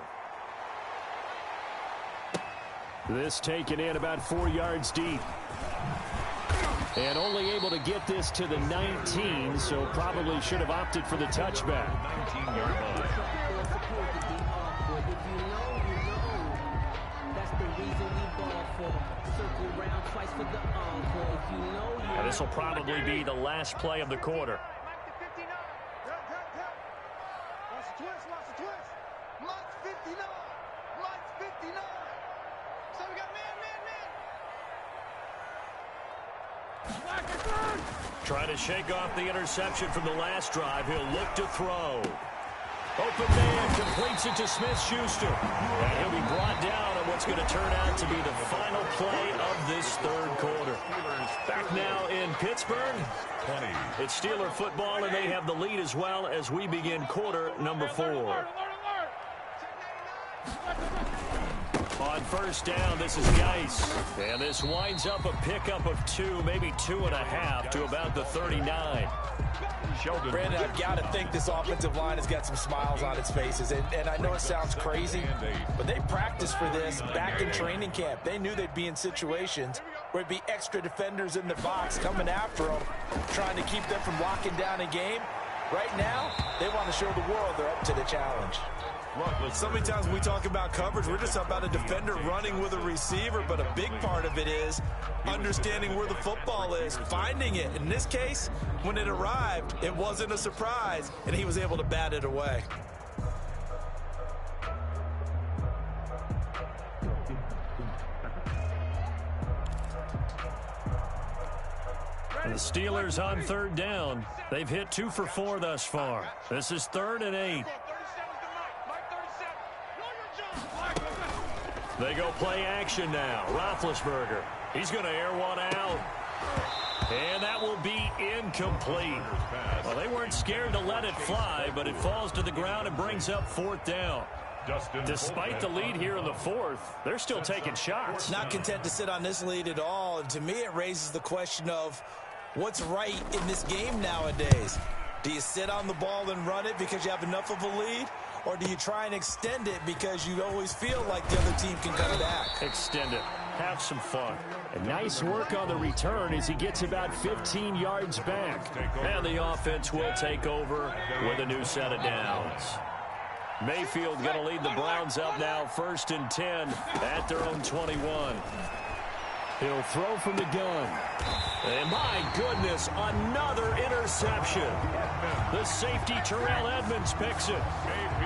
This taken in about 4 yards deep. And only able to get this to the 19, so probably should have opted for the touchback. 19-yard line. And this will probably be the last play of the quarter. Trying to shake off the interception from the last drive. He'll look to throw. Open man completes it to Smith-Schuster. And he'll be brought down on what's going to turn out to be the final play of this third quarter. Back now in Pittsburgh. 20. It's Steeler football, and they have the lead as well as we begin quarter number 4. On first down, this is Geis. And this winds up a pickup of 2, maybe 2.5 to about the 39. Brandon, I've got to think this offensive line has got some smiles on its faces. And I know it sounds crazy, but they practiced for this back in training camp. They knew they'd be in situations where it'd be extra defenders in the box coming after them, trying to keep them from locking down a game. Right now, they want to show the world they're up to the challenge. So many times when we talk about coverage, we're just talking about a defender running with a receiver, but a big part of it is understanding where the football is, finding it. In this case, when it arrived, it wasn't a surprise, and he was able to bat it away. And the Steelers on third down. They've hit 2 for 4 thus far. This is 3rd and 8. They go play action now. Roethlisberger. He's going to air one out. And that will be incomplete. Well, they weren't scared to let it fly, but it falls to the ground and brings up 4th down. Despite the lead here in the 4th, they're still taking shots. Not content to sit on this lead at all. And to me, it raises the question of what's right in this game nowadays. Do you sit on the ball and run it because you have enough of a lead? Or do you try and extend it because you always feel like the other team can come back? Extend it. Have some fun. And nice work on the return as he gets about 15 yards back. And the offense will take over with a new set of downs. Mayfield going to lead the Browns up now 1st and 10 at their own 21. He'll throw from the gun. And my goodness, another interception. The safety, Terrell Edmonds, picks it.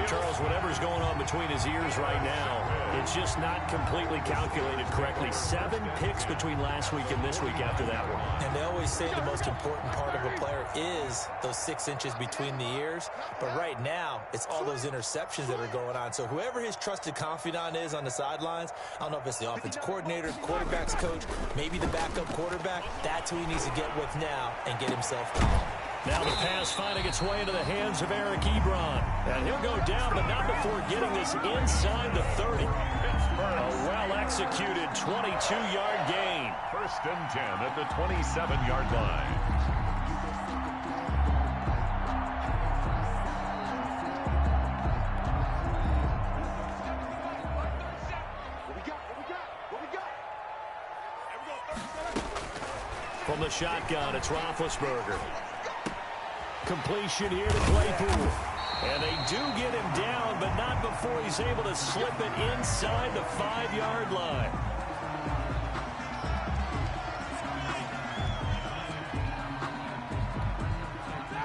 Charles, whatever's going on between his ears right now, it's just not completely calculated correctly. 7 picks between last week and this week after that one. And they always say the most important part of a player is those 6 inches between the ears. But right now, it's all those interceptions that are going on. So whoever his trusted confidant is on the sidelines, I don't know if it's the offensive coordinator, quarterback's coach, maybe the backup quarterback, that's who he needs to get with now and get himself calm. Now the pass finding its way into the hands of Eric Ebron. And he'll go down, but not before getting this inside the 30. A well-executed 22-yard gain. 1st and 10 at the 27-yard line. From the shotgun, it's Roethlisberger. Completion here to Claypool. And they do get him down, but not before he's able to slip it inside the 5-yard line.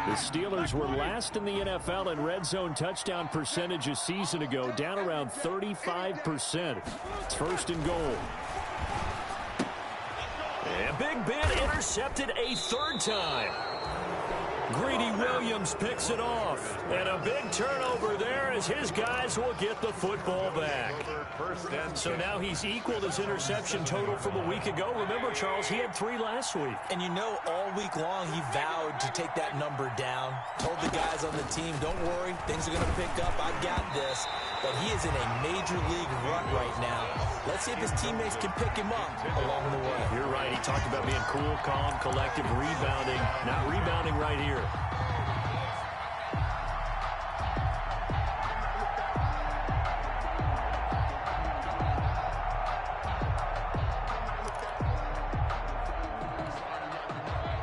The Steelers were last in the NFL in red zone touchdown percentage a season ago, down around 35%. It's 1st and goal. And Big Ben intercepted a 3rd time. Greedy Williams picks it off. And a big turnover there as his guys will get the football back. So now he's equaled his interception total from a week ago. Remember, Charles, he had 3 last week. And you know, all week long he vowed to take that number down. Told the guys on the team, don't worry, things are going to pick up. I got this. But he is in a major league rut right now. Let's see if his teammates can pick him up along the way. You're right. He talked about being cool, calm, collective, rebounding. Not rebounding right here.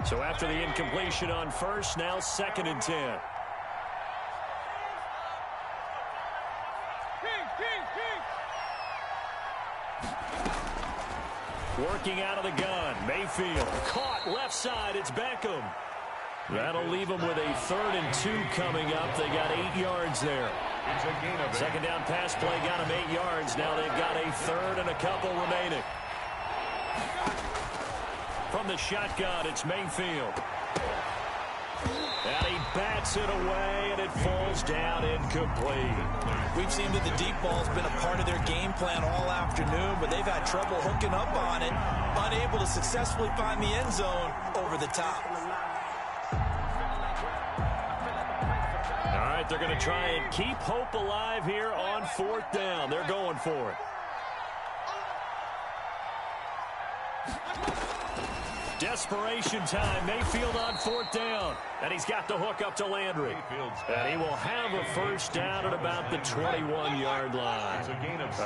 So after the incompletion on first, now 2nd and 10. Working out of the gun. Mayfield caught left side. It's Beckham. That'll leave them with a 3rd and 2 coming up. They got 8 yards there. It's a gain of 8. Second down pass play got them 8 yards. Now they've got a 3rd and a couple remaining. From the shotgun, it's Mayfield. And he bats it away, and it falls down incomplete. We've seen that the deep ball's been a part of their game plan all afternoon, but they've had trouble hooking up on it, unable to successfully find the end zone over the top. All right, they're going to try and keep hope alive here on 4th down. They're going for it. Desperation time. Mayfield on 4th down. And he's got the hook up to Landry. And he will have a first down at about the 21-yard line.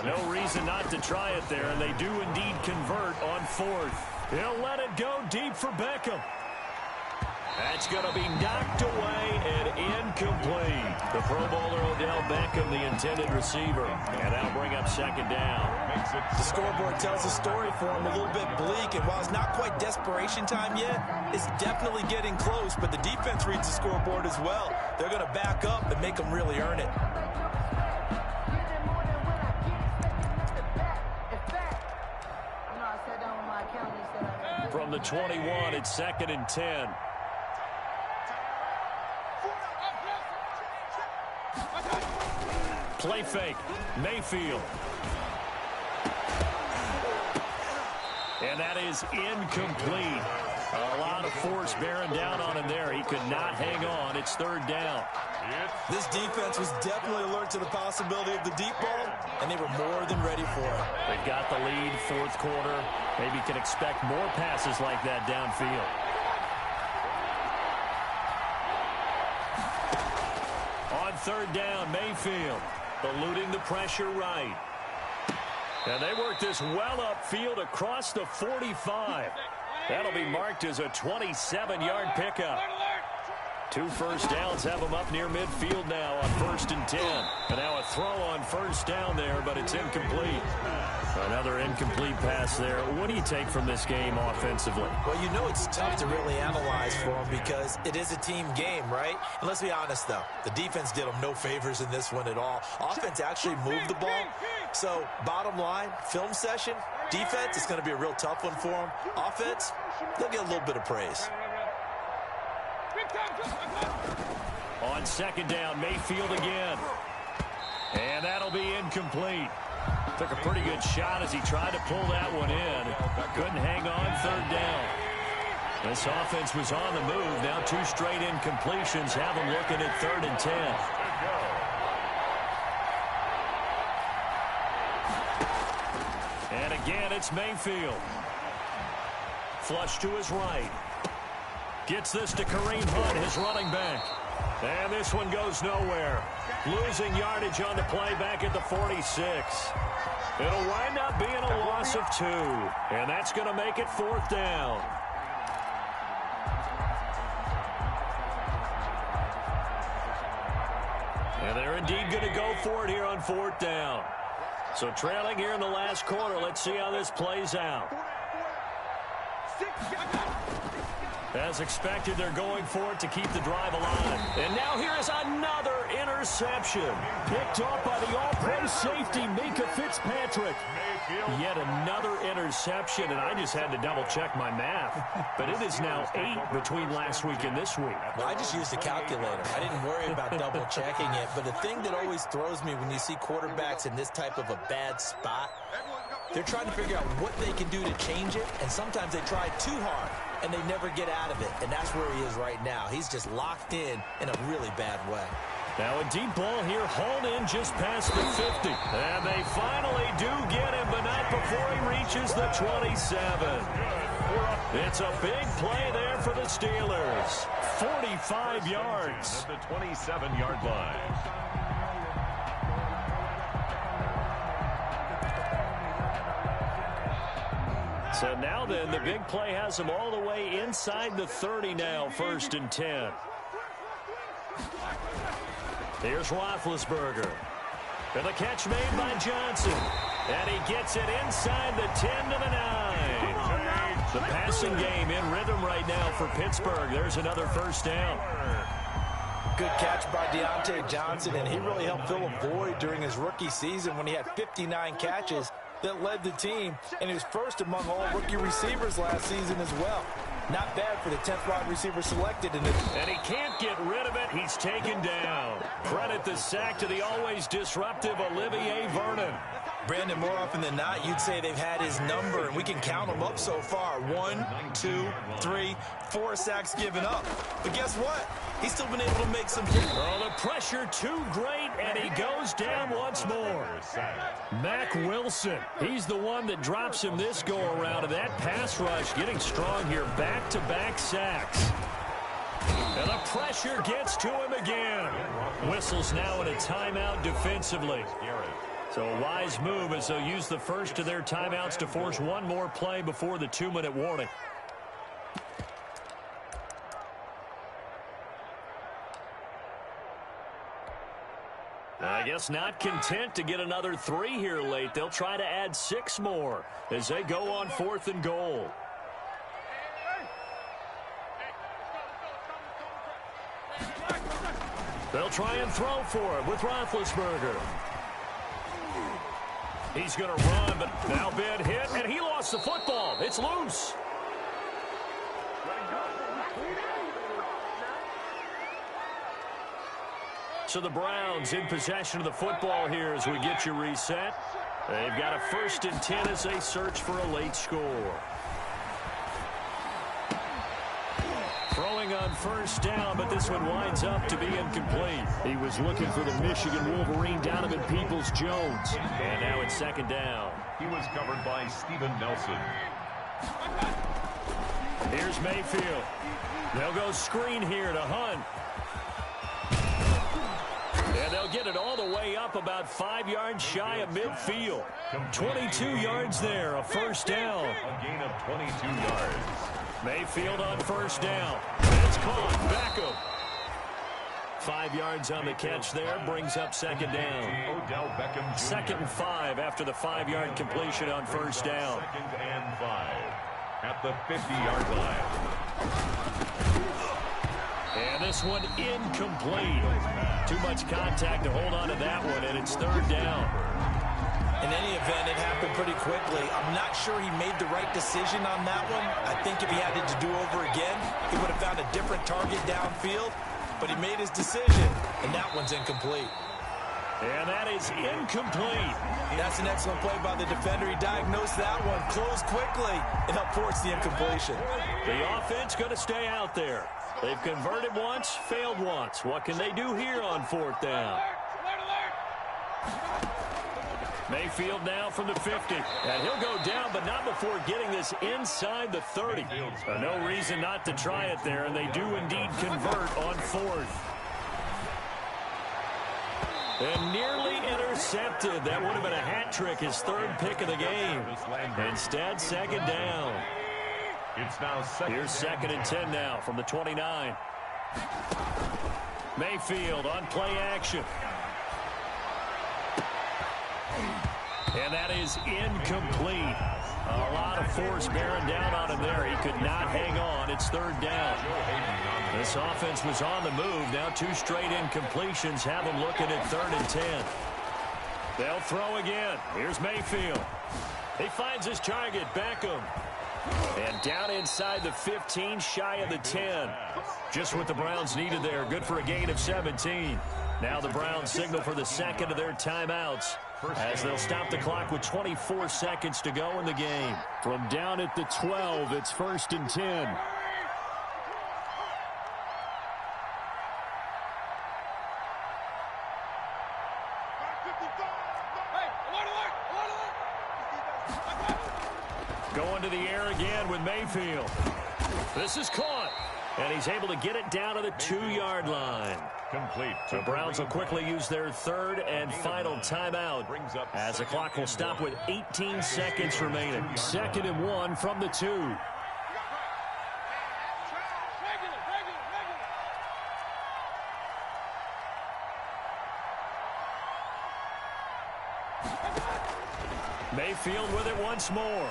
No reason not to try it there, and they do indeed convert on 4th. He'll let it go deep for Beckham. That's going to be knocked away and incomplete. The Pro Bowler Odell Beckham, the intended receiver. And that'll bring up 2nd down. The scoreboard tells a story for him, a little bit bleak. And while it's not quite desperation time yet, it's definitely getting close. But the defense reads the scoreboard as well. They're going to back up and make them really earn it. From the 21, it's 2nd and 10. Play fake. Mayfield. And that is incomplete. A lot of force bearing down on him there. He could not hang on. It's 3rd down. This defense was definitely alert to the possibility of the deep ball, and they were more than ready for it. They've got the lead, 4th quarter. Maybe can expect more passes like that downfield. On 3rd down, Mayfield eluding the pressure right. And they work this well upfield across the 45. That'll be marked as a 27-yard pickup. 2 first downs have them up near midfield now on 1st and 10. And now a throw on 1st down there, but it's incomplete. Another incomplete pass there. What do you take from this game offensively? Well, you know it's tough to really analyze for them because it is a team game, right? And let's be honest, though. The defense did them no favors in this one at all. Offense actually moved the ball. So, bottom line, film session, defense, it's going to be a real tough one for them. Offense, they'll get a little bit of praise. On 2nd down, Mayfield again. And that'll be incomplete. Took a pretty good shot as he tried to pull that one in. Couldn't hang on 3rd down. This offense was on the move. Now 2 straight incompletions have them looking at 3rd and 10. And again, it's Mayfield. Flush to his right. Gets this to Kareem Hunt, his running back. And this one goes nowhere. Losing yardage on the play back at the 46. It'll wind up being a loss of 2. And that's going to make it 4th down. And they're indeed going to go for it here on 4th down. So trailing here in the last quarter. Let's see how this plays out. As expected, they're going for it to keep the drive alive. And now here is another interception. Picked off by the all-pro safety, Minka Fitzpatrick. Yet another interception, and I just had to double-check my math. But it is now 8 between last week and this week. Well, I just used a calculator. I didn't worry about double-checking it. But the thing that always throws me when you see quarterbacks in this type of a bad spot, they're trying to figure out what they can do to change it, and sometimes they try too hard, and they never get out of it, and that's where he is right now. He's just locked in a really bad way. Now a deep ball here, hauled in just past the 50. And they finally do get him, but not before he reaches the 27. It's a big play there for the Steelers. 45 yards. At the 27-yard line. So now then, the big play has them all the way inside the 30 now, 1st and 10. Here's Roethlisberger. And the catch made by Johnson. And he gets it inside the 10 to the 9. The passing game in rhythm right now for Pittsburgh. There's another 1st down. Good catch by Deontay Johnson, and he really helped fill a void during his rookie season when he had 59 catches that led the team, and he was first among all rookie receivers last season as well. Not bad for the 10th wide receiver selected in it. And he can't get rid of it. He's taken down. Credit the sack to the always disruptive Olivier Vernon. Brandon, more often than not, you'd say they've had his number, and we can count them up so far. 1, 2, 3, 4 sacks given up. But guess what? He's still been able to make some plays. Oh, the pressure too great, and he goes down once more. Mack Wilson, he's the one that drops him this go-around, and that pass rush getting strong here. Back-to-back sacks. And the pressure gets to him again. Whistles now in a timeout defensively. So a wise move as they'll use the first of their timeouts to force one more play before the 2-minute warning. I guess not content to get another 3 here late. They'll try to add 6 more as they go on 4th and goal. They'll try and throw for it with Roethlisberger. He's going to run, but now bad hit, and he lost the football. It's loose. So the Browns in possession of the football here as we get you reset. They've got a 1st and 10 as they search for a late score. Throwing on 1st down, but this one winds up to be incomplete. He was looking for the Michigan Wolverine, Donovan Peoples-Jones. And now it's 2nd down. He was covered by Steven Nelson. Here's Mayfield. They'll go screen here to Hunt. And they'll get it all the way up about 5 yards shy of midfield. 22 yards there, a 1st down. A gain of 22 yards. Mayfield on 1st down. It's caught. Beckham. 5 yards on the catch there. Brings up 2nd down. Odell Beckham Jr. 2nd and 5 after the 5-yard completion on 1st down. 2nd and 5 at the 50-yard line. And this one incomplete. Too much contact to hold on to that one, and it's 3rd down. In any event, it happened pretty quickly. I'm not sure he made the right decision on that one. I think if he had it to do over again, he would have found a different target downfield. But he made his decision, and that one's incomplete. And that is incomplete. That's an excellent play by the defender. He diagnosed that one, closed quickly, and helped force the incompletion. The offense going to stay out there. They've converted once, failed once. What can they do here on 4th down? Mayfield now from the 50. And he'll go down, but not before getting this inside the 30. No reason not to try it there, and they do indeed convert on 4th. And nearly intercepted. That would have been a hat trick, his 3rd pick of the game. Instead, 2nd down. It's now Here's 2nd and 10 now from the 29. Mayfield on play action. And that is incomplete. A lot of force bearing down on him there. He could not hang on. It's third down. This offense was on the move. Now 2 straight incompletions have them looking at 3rd and 10. They'll throw again. Here's Mayfield. He finds his target, Beckham. And down inside the 15, shy of the 10. Just what the Browns needed there. Good for a gain of 17. Now the Browns signal for the second of their timeouts as they'll stop the clock with 24 seconds to go in the game. From down at the 12, it's 1st and 10. Going to the air again with Mayfield. This is caught. And he's able to get it down to the 2-yard line. Complete. The Browns will quickly use their 3rd and final timeout as the clock will stop with 18 seconds remaining. 2nd and 1 from the 2. Mayfield with it once more.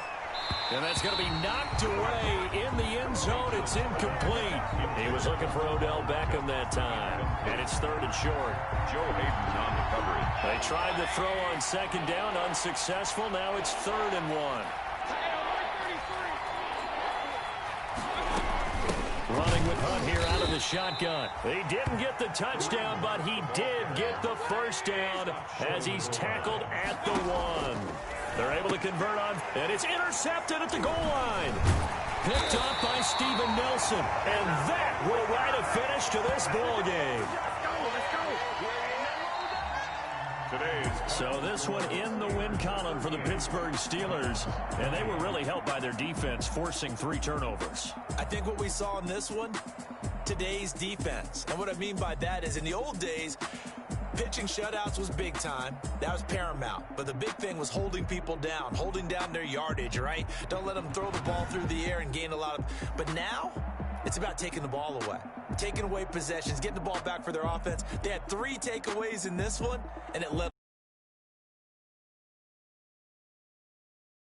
And that's going to be knocked away in the end zone. It's incomplete. He was looking for Odell Beckham that time. And it's 3rd and short. Joe Hayden on the coverage. They tried the throw on 2nd down, unsuccessful. Now it's 3rd and 1. Running with Hunt here out of the shotgun. He didn't get the touchdown, but he did get the first down as he's tackled at the 1. They're able to convert on, and it's intercepted at the goal line. Picked up by Steven Nelson, and that will write a finish to this ball game. So this one in the win column for the Pittsburgh Steelers, and they were really helped by their defense, forcing 3 turnovers. I think what we saw in this one, today's defense. And what I mean by that is in the old days, pitching shutouts was big time. That was paramount. But the big thing was holding people down, holding down their yardage, right? Don't let them throw the ball through the air and gain a lot of... But now, it's about taking the ball away. Taking away possessions, getting the ball back for their offense. They had 3 takeaways in this one, and it led